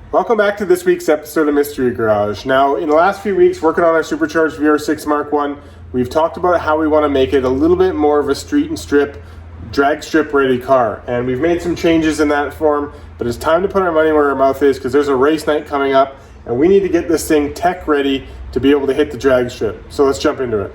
Welcome back to this week's episode of Mystery Garage. Now, in the last few weeks, working on our Supercharged VR6 Mk1, we've talked about how we want to make it a little bit more of a street and strip, drag strip ready car. And we've made some changes in that form, but it's time to put our money where our mouth is because there's a race night coming up and we need to get this thing tech ready to be able to hit the drag strip. So let's jump into it.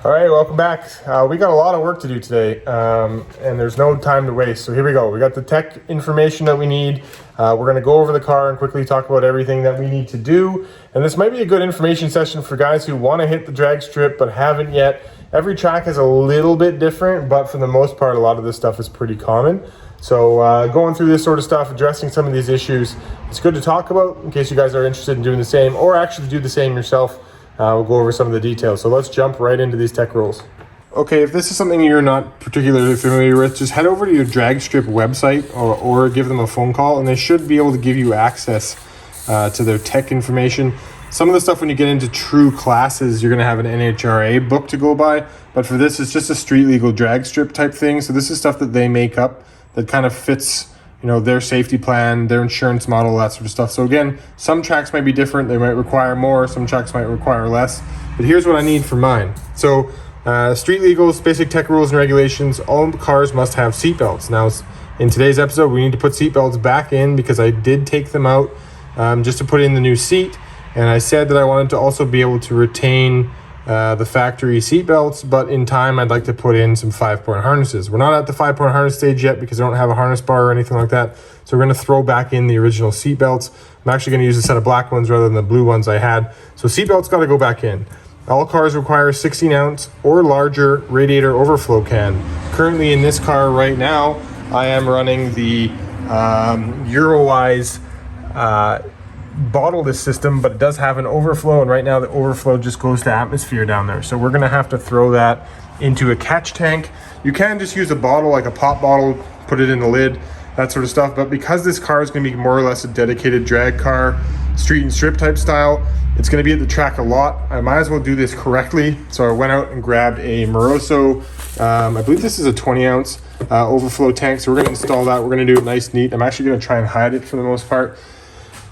Alright, welcome back. We got a lot of work to do today, and there's no time to waste. So here we go. We got the tech information that we need. We're going to go over the car and quickly talk about everything that we need to do. And this might be a good information session for guys who want to hit the drag strip but haven't yet. Every track is a little bit different, but for the most part, a lot of this stuff is pretty common. So going through this sort of stuff, addressing some of these issues, it's good to talk about in case you guys are interested in doing the same or actually do the same yourself. We'll go over some of the details. So let's jump right into these tech rules. Okay, if this is something you're not particularly familiar with, just head over to your drag strip website or give them a phone call and they should be able to give you access to their tech information. Some of the stuff when you get into true classes, you're gonna have an NHRA book to go by, but for this, it's just a street legal drag strip type thing. So this is stuff that they make up that kind of fits their safety plan, their insurance model, that sort of stuff. So again, some tracks might be different. They might require more, some tracks might require less, but here's what I need for mine. So street legals, basic tech rules and regulations, all cars must have seatbelts. Now in today's episode, we need to put seatbelts back in because I did take them out just to put in the new seat. And I said that I wanted to also be able to retain the factory seat belts, but in time I'd like to put in some 5-point harnesses. We're not at the 5-point harness stage yet because I don't have a harness bar or anything like that. So we're going to throw back in the original seat belts. I'm actually going to use a set of black ones rather than the blue ones I had. So seat belts got to go back in. All cars require a 16-ounce or larger radiator overflow can. Currently in this car right now, I am running the Eurowise bottleless system, but it does have an overflow, and right now the overflow just goes to atmosphere down there. So we're gonna have to throw that into a catch tank. You can just use a bottle, like a pop bottle, put it in the lid, that sort of stuff. But because this car is gonna be more or less a dedicated drag car, street and strip type style, it's gonna be at the track a lot. I might as well do this correctly. So I went out and grabbed a Moroso, I believe this is a 20-ounce overflow tank. So we're gonna install that. We're gonna do it nice, neat. I'm actually gonna try and hide it for the most part,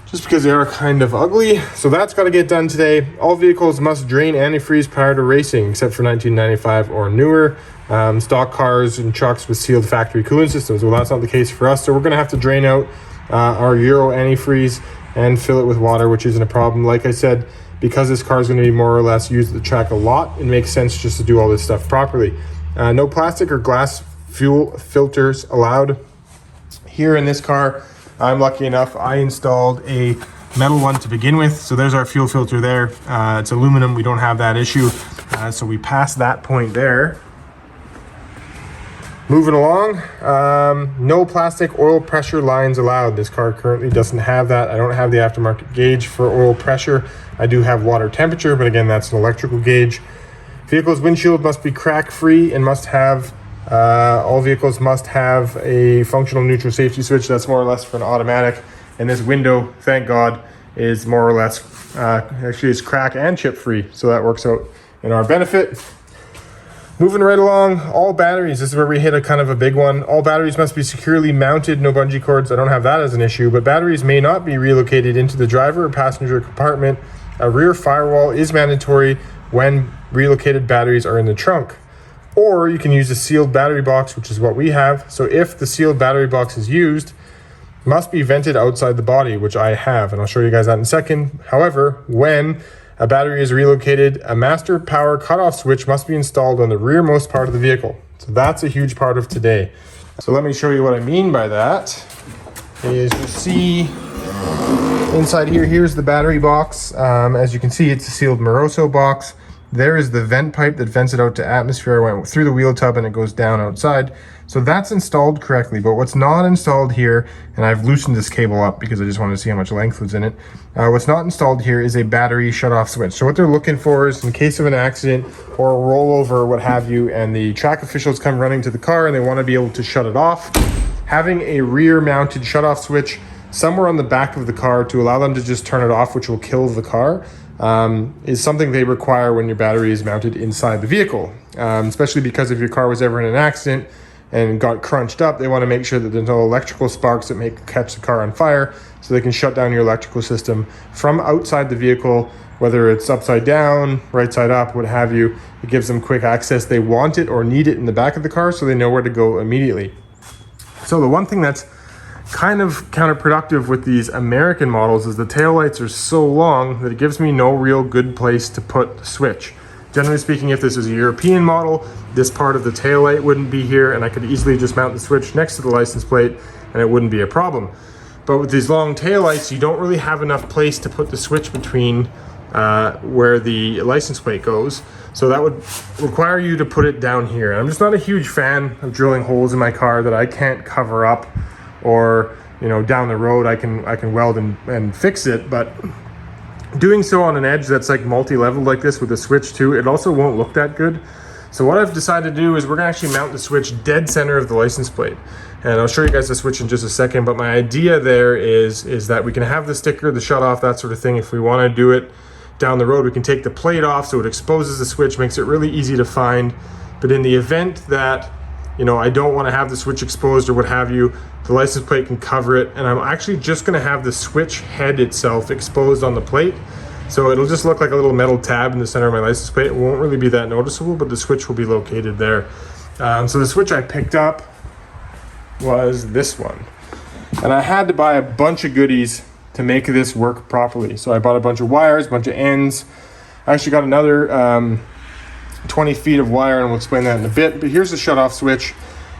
just because they are kind of ugly. So that's got to get done today. All vehicles must drain antifreeze prior to racing, except for 1995 or newer. Stock cars and trucks with sealed factory coolant systems. Well, that's not the case for us. So we're going to have to drain out our Euro antifreeze and fill it with water, which isn't a problem. Like I said, because this car is going to be more or less used at the track a lot, it makes sense just to do all this stuff properly. No plastic or glass fuel filters allowed. Here in this car, I'm lucky enough, I installed a metal one to begin with. So there's our fuel filter there. It's aluminum, we don't have that issue. So we passed that point there. Moving along, no plastic oil pressure lines allowed. This car currently doesn't have that. I don't have the aftermarket gauge for oil pressure. I do have water temperature, but again, that's an electrical gauge. Vehicle's windshield must be crack free and must have all vehicles must have a functional neutral safety switch. That's more or less for an automatic. And this window, thank God, is more or less, actually it's crack and chip free. So that works out in our benefit. Moving right along, all batteries. This is where we hit a kind of a big one. All batteries must be securely mounted, no bungee cords. I don't have that as an issue, but batteries may not be relocated into the driver or passenger compartment. A rear firewall is mandatory when relocated batteries are in the trunk. Or you can use a sealed battery box, which is what we have. So if the sealed battery box is used, it must be vented outside the body, which I have, and I'll show you guys that in a second. However, when a battery is relocated, a master power cutoff switch must be installed on the rearmost part of the vehicle. So that's a huge part of today. So let me show you what I mean by that. Is you see inside here, here's the battery box. As you can see, it's a sealed Moroso box. There is the vent pipe that vents it out to atmosphere. I went through the wheel tub and it goes down outside. So that's installed correctly, but what's not installed here, and I've loosened this cable up because I just wanted to see how much length was in it. What's not installed here is a battery shut-off switch. So what they're looking for is in case of an accident or a rollover or what have you, and the track officials come running to the car and they want to be able to shut it off, having a rear-mounted shut-off switch somewhere on the back of the car to allow them to just turn it off, which will kill the car, is something they require when your battery is mounted inside the vehicle. Especially because if your car was ever in an accident and got crunched up, they want to make sure that there's no electrical sparks that may catch the car on fire, so they can shut down your electrical system from outside the vehicle, whether it's upside down, right side up, what have you. It gives them quick access. They want it or need it in the back of the car so they know where to go immediately. So the one thing that's kind of counterproductive with these American models is the taillights are so long that it gives me no real good place to put the switch. Generally speaking, if this is a European model, this part of the taillight wouldn't be here, and I could easily just mount the switch next to the license plate and it wouldn't be a problem. But with these long taillights, you don't really have enough place to put the switch between where the license plate goes. So that would require you to put it down here. I'm just not a huge fan of drilling holes in my car that I can't cover up, or down the road I can weld and fix it, but doing so on an edge that's like multi-level like this with a switch too, it also won't look that good. So what I've decided to do is we're gonna actually mount the switch dead center of the license plate, and I'll show you guys the switch in just a second. But my idea there is that we can have the sticker, the shut off, that sort of thing. If we want to do it down the road, we can take the plate off so it exposes the switch, makes it really easy to find. But in the event that I don't want to have the switch exposed or what have you, the license plate can cover it, and I'm actually just going to have the switch head itself exposed on the plate. So it'll just look like a little metal tab in the center of my license plate. It won't really be that noticeable, but the switch will be located there. So the switch I picked up was this one. And I had to buy a bunch of goodies to make this work properly. So I bought a bunch of wires, a bunch of ends. I actually got another 20 feet of wire, and we'll explain that in a bit. But here's the shut-off switch.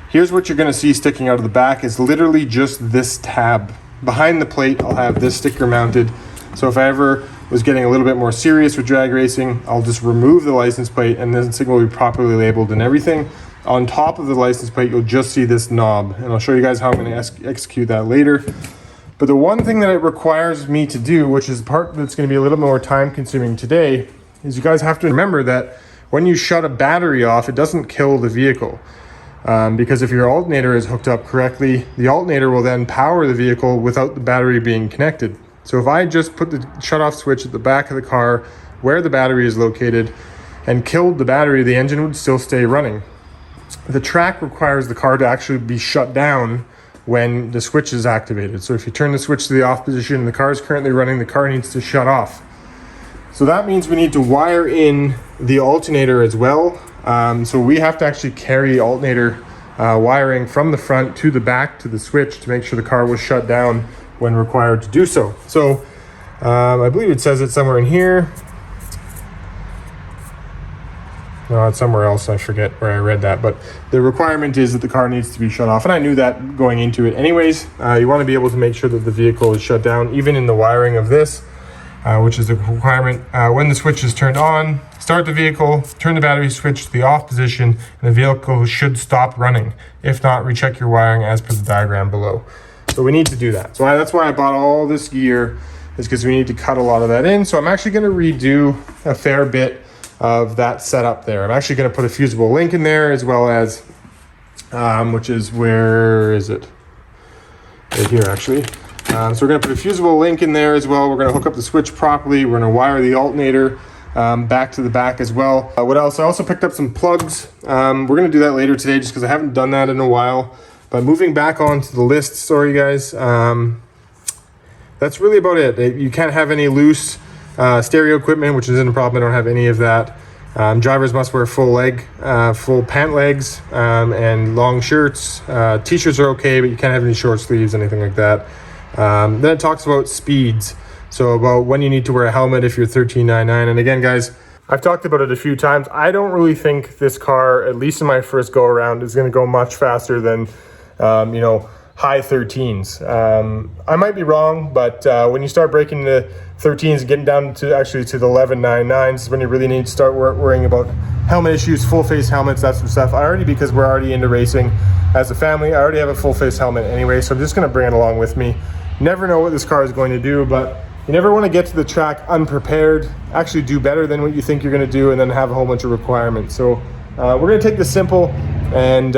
Here's what you're going to see sticking out of the back is literally just this tab. Behind the plate, I'll have this sticker mounted. So if I ever was getting a little bit more serious with drag racing, I'll just remove the license plate and this thing will be properly labeled and everything. On top of the license plate, you'll just see this knob, and I'll show you guys how I'm going to execute that later. But the one thing that it requires me to do, which is the part that's going to be a little more time consuming today, is you guys have to remember that when you shut a battery off, it doesn't kill the vehicle. Because if your alternator is hooked up correctly, the alternator will then power the vehicle without the battery being connected. So if I just put the shut-off switch at the back of the car where the battery is located and killed the battery, the engine would still stay running. The track requires the car to actually be shut down when the switch is activated. So if you turn the switch to the off position and the car is currently running, the car needs to shut off. So that means we need to wire in the alternator as well. So we have to actually carry alternator wiring from the front to the back to the switch to make sure the car was shut down when required to do so. So I believe it says it somewhere in here. No, it's somewhere else. I forget where I read that. But the requirement is that the car needs to be shut off. And I knew that going into it anyways. You want to be able to make sure that the vehicle is shut down, even in the wiring of this, which is the requirement. When the switch is turned on, start the vehicle, turn the battery switch to the off position, and the vehicle should stop running. If not, recheck your wiring as per the diagram below. So we need to do that. So that's why I bought all this gear, is because we need to cut a lot of that in. So I'm actually going to redo a fair bit of that setup there. I'm actually going to put a fusible link in there, as well as, which is, where is it? Right here, actually. So we're going to put a fusible link in there as well. We're going to hook up the switch properly. We're going to wire the alternator back to the back as well. What else? I also picked up some plugs. We're going to do that later today just because I haven't done that in a while. But moving back onto the list, sorry guys, that's really about it. You can't have any loose stereo equipment, which isn't a problem. I don't have any of that. Drivers must wear full pant legs, and long shirts. T-shirts are okay, but you can't have any short sleeves, anything like that. Then it talks about speeds. So about when you need to wear a helmet if you're 1399. And again, guys, I've talked about it a few times. I don't really think this car, at least in my first go around, is going to go much faster than, high 13s. I might be wrong, but when you start breaking into 13s, getting down to actually to the 1199s is when you really need to start worrying about helmet issues, full face helmets, that sort of stuff. Because we're already into racing as a family, I already have a full face helmet anyway, so I'm just going to bring it along with me. Never know what this car is going to do, but you never want to get to the track unprepared, actually do better than what you think you're going to do, and then have a whole bunch of requirements. So we're going to take this simple and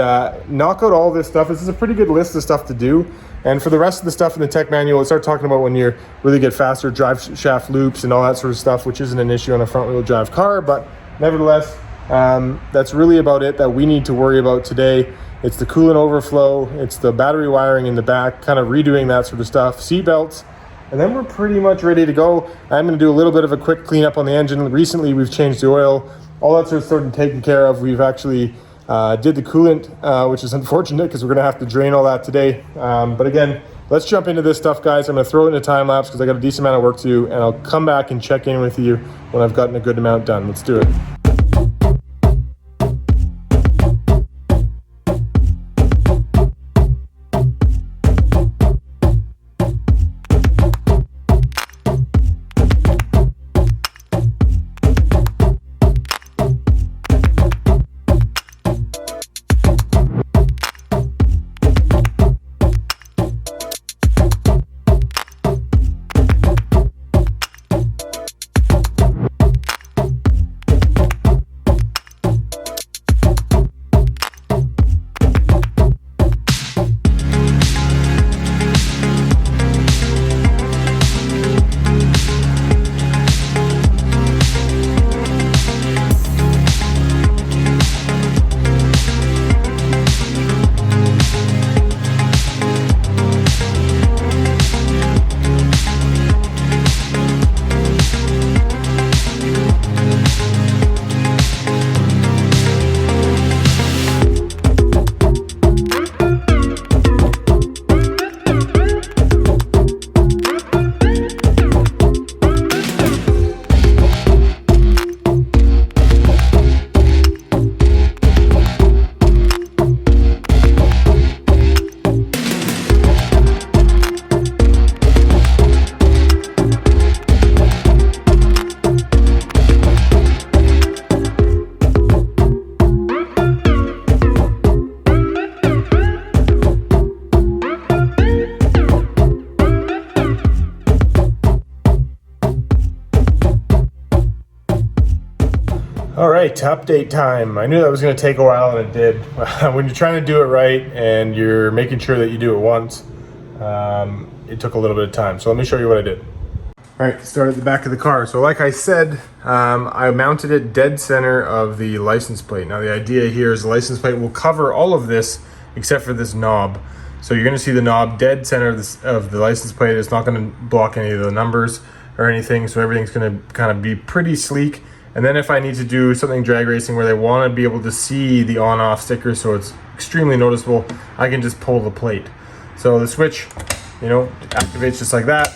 knock out all this stuff. This is a pretty good list of stuff to do. And for the rest of the stuff in the tech manual, we'll start talking about when you really get faster drive shaft loops and all that sort of stuff, which isn't an issue on a front wheel drive car. But nevertheless, that's really about it that we need to worry about today. It's the coolant overflow, it's the battery wiring in the back, kind of redoing that sort of stuff, seat belts, and then we're pretty much ready to go. I'm going to do a little bit of a quick cleanup on the engine. Recently, we've changed the oil. All that sort of taken care of. We've actually did the coolant, which is unfortunate because we're going to have to drain all that today. But again, let's jump into this stuff, guys. I'm going to throw it in a time lapse because I got a decent amount of work to do, and I'll come back and check in with you when I've gotten a good amount done. Let's do it. All right, update time. I knew that was going to take a while, and it did. When you're trying to do it right and you're making sure that you do it once, it took a little bit of time. So let me show you what I did. All right, start at the back of the car. So like I said, I mounted it dead center of the license plate. Now the idea here is the license plate will cover all of this except for this knob. So you're going to see the knob dead center of the license plate. It's not going to block any of the numbers or anything. So everything's going to kind of be pretty sleek. And then if I need to do something drag racing where they want to be able to see the on-off sticker so it's extremely noticeable, I can just pull the plate. So the switch, activates just like that.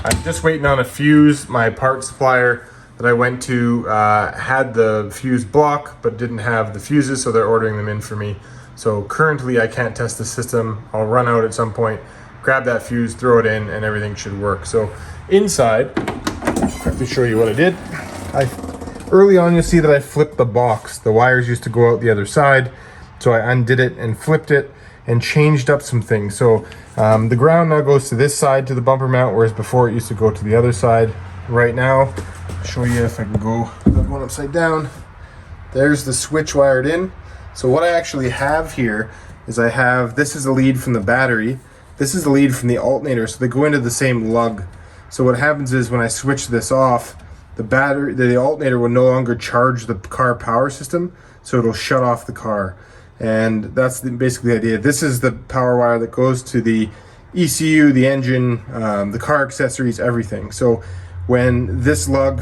I'm just waiting on a fuse. My part supplier that I went to had the fuse block but didn't have the fuses, so they're ordering them in for me. So currently I can't test the system. I'll run out at some point, grab that fuse, throw it in, and everything should work. So inside, let me show you what I did. Early on, you'll see that I flipped the box. The wires used to go out the other side, so I undid it and flipped it and changed up some things. So the ground now goes to this side to the bumper mount, whereas before it used to go to the other side. Right now, I'll show you if I can go one upside down. There's the switch wired in. So what I actually have here is this is the lead from the battery. This is the lead from the alternator, so they go into the same lug. So what happens is when I switch this off, the alternator will no longer charge the car power system, so it'll shut off the car. And that's basically the idea. This is the power wire that goes to the ECU, the engine, the car accessories, everything. So when this lug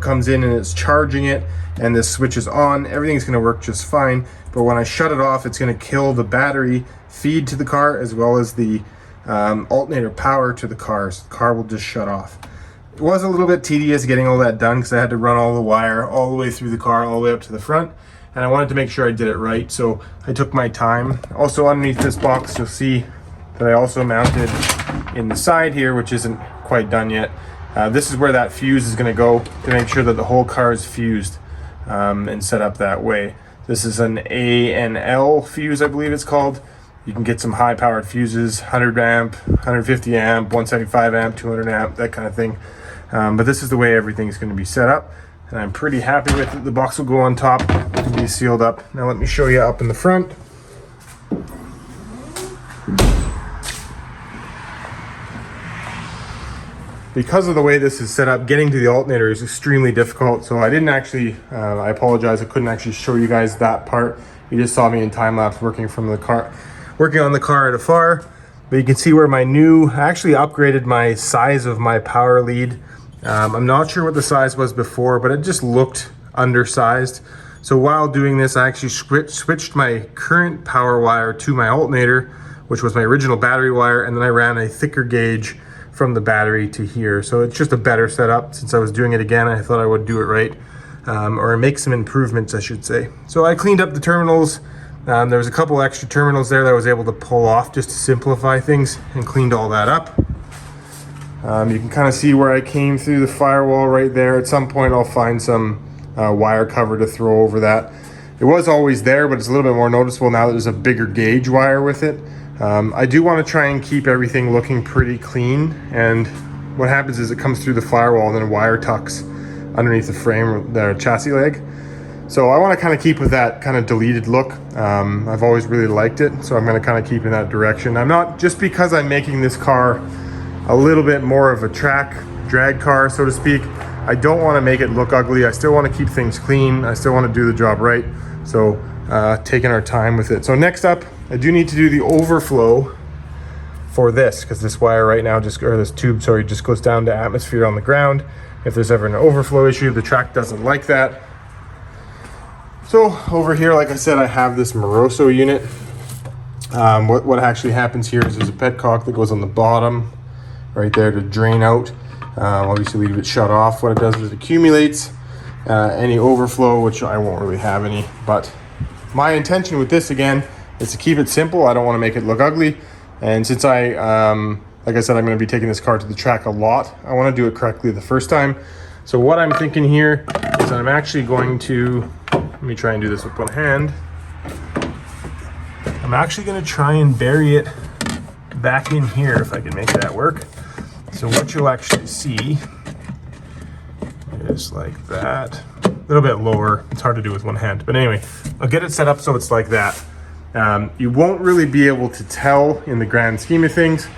comes in and it's charging it and this switch is on, everything's going to work just fine. But when I shut it off, it's going to kill the battery feed to the car as well as the alternator power to the car. So the car will just shut off. It was a little bit tedious getting all that done because I had to run all the wire all the way through the car, all the way up to the front, and I wanted to make sure I did it right, so I took my time. Also underneath this box, you'll see that I also mounted in the side here, which isn't quite done yet, This is where that fuse is going to go to make sure that the whole car is fused and set up that way. This is an A and L fuse, I believe it's called. You can get some high powered fuses, 100 amp, 150 amp, 175 amp, 200 amp, that kind of thing. But this is the way everything's going to be set up, and I'm pretty happy with it. The box will go on top and be sealed up. Now let me show you up in the front. Because of the way this is set up, getting to the alternator is extremely difficult. So I didn't actually, I apologize, I couldn't actually show you guys that part. You just saw me in time lapse working on the car at afar. But you can see where I actually upgraded my size of my power lead. I'm not sure what the size was before, but it just looked undersized. So while doing this, I actually switched my current power wire to my alternator, which was my original battery wire, and then I ran a thicker gauge from the battery to here. So it's just a better setup. Since I was doing it again, I thought I would do it right, or make some improvements, I should say. So I cleaned up the terminals. There was a couple extra terminals there that I was able to pull off just to simplify things, and cleaned all that up. You can kind of see where I came through the firewall right there. At some point I'll find some wire cover to throw over that. It was always there, but it's a little bit more noticeable now that there's a bigger gauge wire with it. I do want to try and keep everything looking pretty clean, and what happens is it comes through the firewall and then a wire tucks underneath the frame, the chassis leg. So I want to kind of keep with that kind of deleted look. I've always really liked it, so I'm going to kind of keep in that direction. I'm not, just because I'm making this car a little bit more of a drag car, so to speak, I don't want to make it look ugly. I still want to keep things clean. I still want to do the job right. So taking our time with it. So next up, I do need to do the overflow for this, because this wire right now just goes down to atmosphere on the ground. If there's ever an overflow issue, the track doesn't like that. So over here, like I said, I have this Moroso unit. What actually happens here is there's a petcock that goes on the bottom right there to drain out. Obviously leave it shut off. What it does is it accumulates any overflow, which I won't really have any, but my intention with this again is to keep it simple. I don't want to make it look ugly, and since like I said, I'm going to be taking this car to the track a lot, I want to do it correctly the first time. So what I'm thinking here is I'm actually going to, let me try and do this with one hand. I'm actually going to try and bury it back in here if I can make that work. So what you'll actually see is like that, a little bit lower. It's hard to do with one hand, but anyway, I'll get it set up so it's like that. You won't really be able to tell in the grand scheme of things,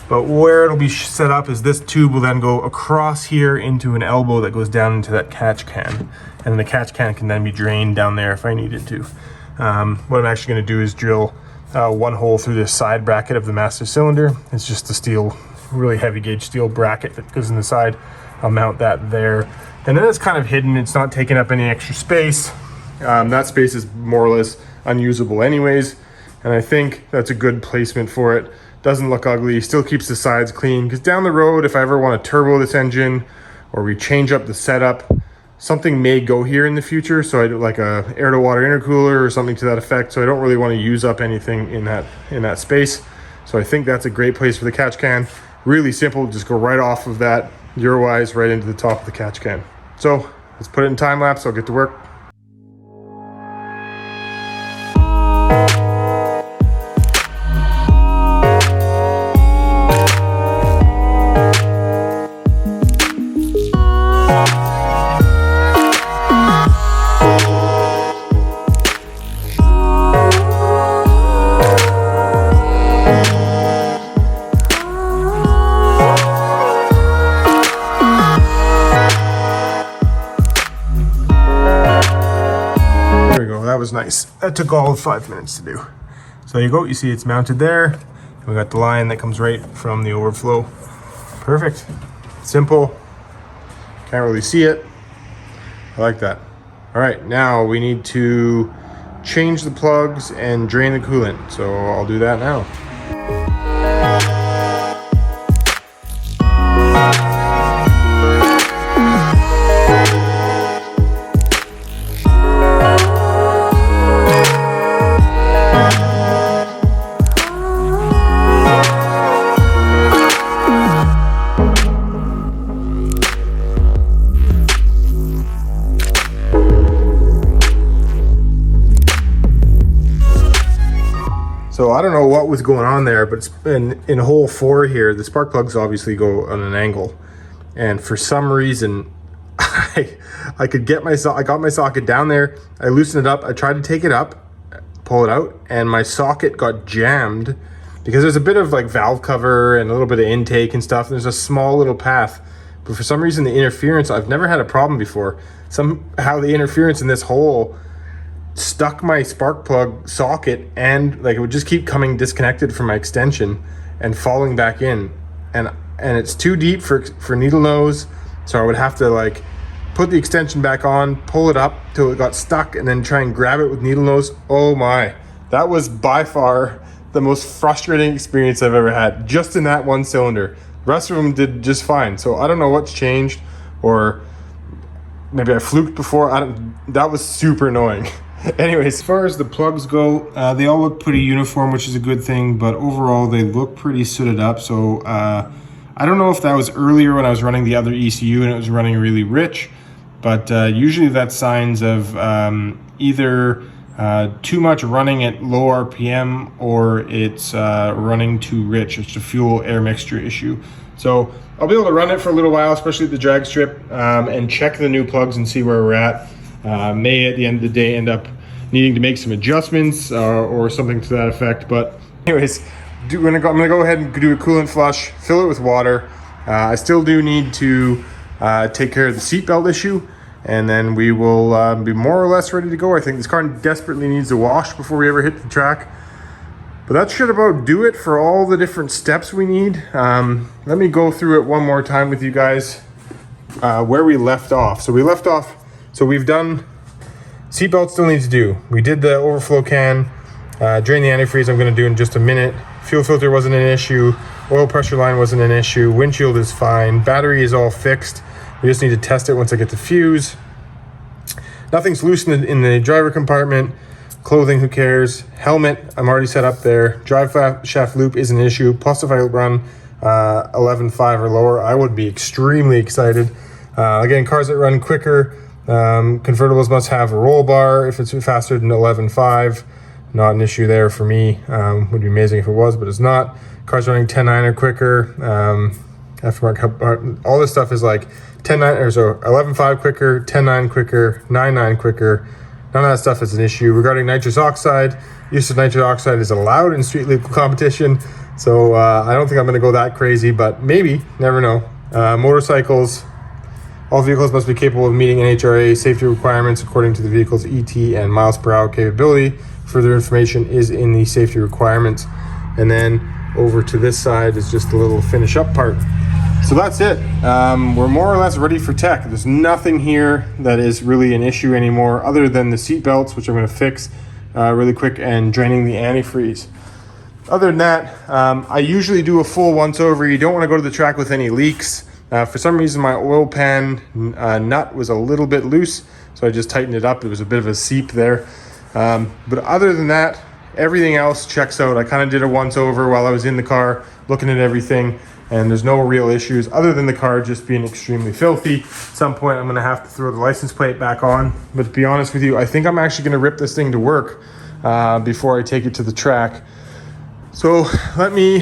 but where it'll be set up is this tube will then go across here into an elbow that goes down into that catch can, and then the catch can can then be drained down there if I needed to. What I'm actually going to do is drill one hole through this side bracket of the master cylinder. It's just a steel, really heavy gauge steel bracket that goes in the side. I'll mount that there, and then it's kind of hidden. It's not taking up any extra space. That space is more or less unusable anyways, and I think that's a good placement for it. Doesn't look ugly, still keeps the sides clean, because down the road, if I ever want to turbo this engine or we change up the setup, something may go here in the future. So I do like a air to water intercooler or something to that effect. So I don't really want to use up anything in that space. So I think that's a great place for the catch can. Really simple, just go right off of that Eurowise right into the top of the catch can. So let's put it in time lapse. I'll get to work. That was nice. That took all of 5 minutes to do. So there you go. You see it's mounted there. We got the line that comes right from the overflow. Perfect. Simple. Can't really see it. I like that. All right, now we need to change the plugs and drain the coolant. So I'll do that now. So I don't know what was going on there, but it's in hole 4 here, the spark plugs obviously go on an angle. And for some reason, I got my socket down there, I loosened it up, I tried to take it up, pull it out, and my socket got jammed because there's a bit of like valve cover and a little bit of intake and stuff. There's a small little path, but for some reason the interference, I've never had a problem before. Somehow the interference in this hole stuck my spark plug socket, and like it would just keep coming disconnected from my extension and falling back in, and it's too deep for needle nose, so I would have to like put the extension back on, pull it up till it got stuck, and then try and grab it with needle nose. Oh my, that was by far the most frustrating experience I've ever had, just in that one cylinder. The rest of them did just fine, so I don't know what's changed, or maybe I fluked before. That was super annoying. Anyways, as far as the plugs go, they all look pretty uniform, which is a good thing, but overall they look pretty sooted up. So I don't know if that was earlier when I was running the other ECU and it was running really rich, but usually that's signs of either too much running at low RPM, or it's running too rich. It's a fuel air mixture issue. So I'll be able to run it for a little while, especially at the drag strip, and check the new plugs and see where we're at. May at the end of the day end up needing to make some adjustments or something to that effect. But anyways, I'm gonna go ahead and do a coolant flush, fill it with water. I still do need to take care of the seatbelt issue, and then we will be more or less ready to go. I think this car desperately needs a wash before we ever hit the track. But that should about do it for all the different steps we need. Let me go through it one more time with you guys where we left off. So we've done, seatbelt still needs to do. We did the overflow can, drain the antifreeze I'm gonna do in just a minute. Fuel filter wasn't an issue. Oil pressure line wasn't an issue. Windshield is fine. Battery is all fixed. We just need to test it once I get the fuse. Nothing's loose in the driver compartment. Clothing, who cares? Helmet, I'm already set up there. Drive shaft loop is an issue. Plus if I run 11.5 or lower, I would be extremely excited. Again, cars that run quicker, convertibles must have a roll bar if it's faster than 11.5. Not an issue there for me. Would be amazing if it was, but it's not. Cars running 10.9 or quicker, aftermarket, all this stuff is like 10.9 or so, 11.5 quicker, 10.9 quicker, 9.9 quicker. None of that stuff is an issue. Regarding nitrous oxide, use of nitrous oxide is allowed in street legal competition, so I don't think I'm going to go that crazy, but maybe, never know. Motorcycles, all vehicles must be capable of meeting NHRA safety requirements according to the vehicle's ET and miles per hour capability. Further information is in the safety requirements. And then over to this side is just a little finish up part. So that's it. We're more or less ready for tech. There's nothing here that is really an issue anymore, other than the seat belts, which I'm going to fix really quick, and draining the antifreeze. Other than that, I usually do a full once over. You don't want to go to the track with any leaks. For some reason, my oil pan nut was a little bit loose, so I just tightened it up. It was a bit of a seep there. But other than that, everything else checks out. I kind of did a once over while I was in the car looking at everything, and there's no real issues other than the car just being extremely filthy. At some point I'm gonna have to throw the license plate back on, but to be honest with you, I think I'm actually gonna rip this thing to work before I take it to the track. So let me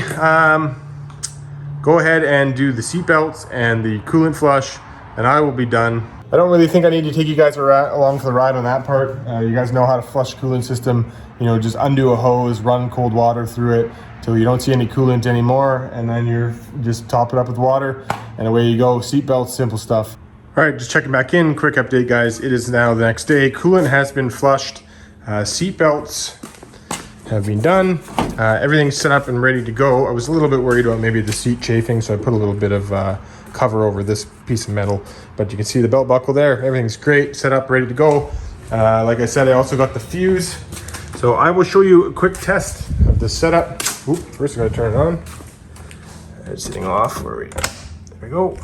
go ahead and do the seat belts and the coolant flush, and I will be done. I don't really think I need to take you guys along for the ride on that part. You guys know how to flush coolant system. You know, just undo a hose, run cold water through it till you don't see any coolant anymore, and then you're just top it up with water, and away you go. Seat belts, simple stuff. All right, just checking back in. Quick update, guys. It is now the next day. Coolant has been flushed. Seat belts have been done. Everything's set up and ready to go. I was a little bit worried about maybe the seat chafing, so I put a little bit of cover over this piece of metal, but you can see the belt buckle there. Everything's great, set up, ready to go. Like I said, I also got the fuse, so I will show you a quick test of the setup. Oop, first I gotta turn it on. It's sitting off. There we go.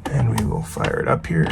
And we will fire it up here.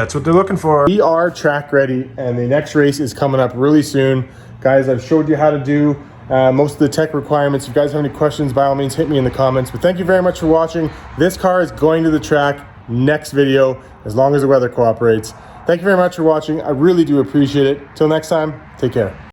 That's what they're looking for. We are track ready, and the next race is coming up really soon. Guys, I've showed you how to do most of the tech requirements. If you guys have any questions, by all means, hit me in the comments. But thank you very much for watching. This car is going to the track next video, as long as the weather cooperates. Thank you very much for watching. I really do appreciate it. Till next time, take care.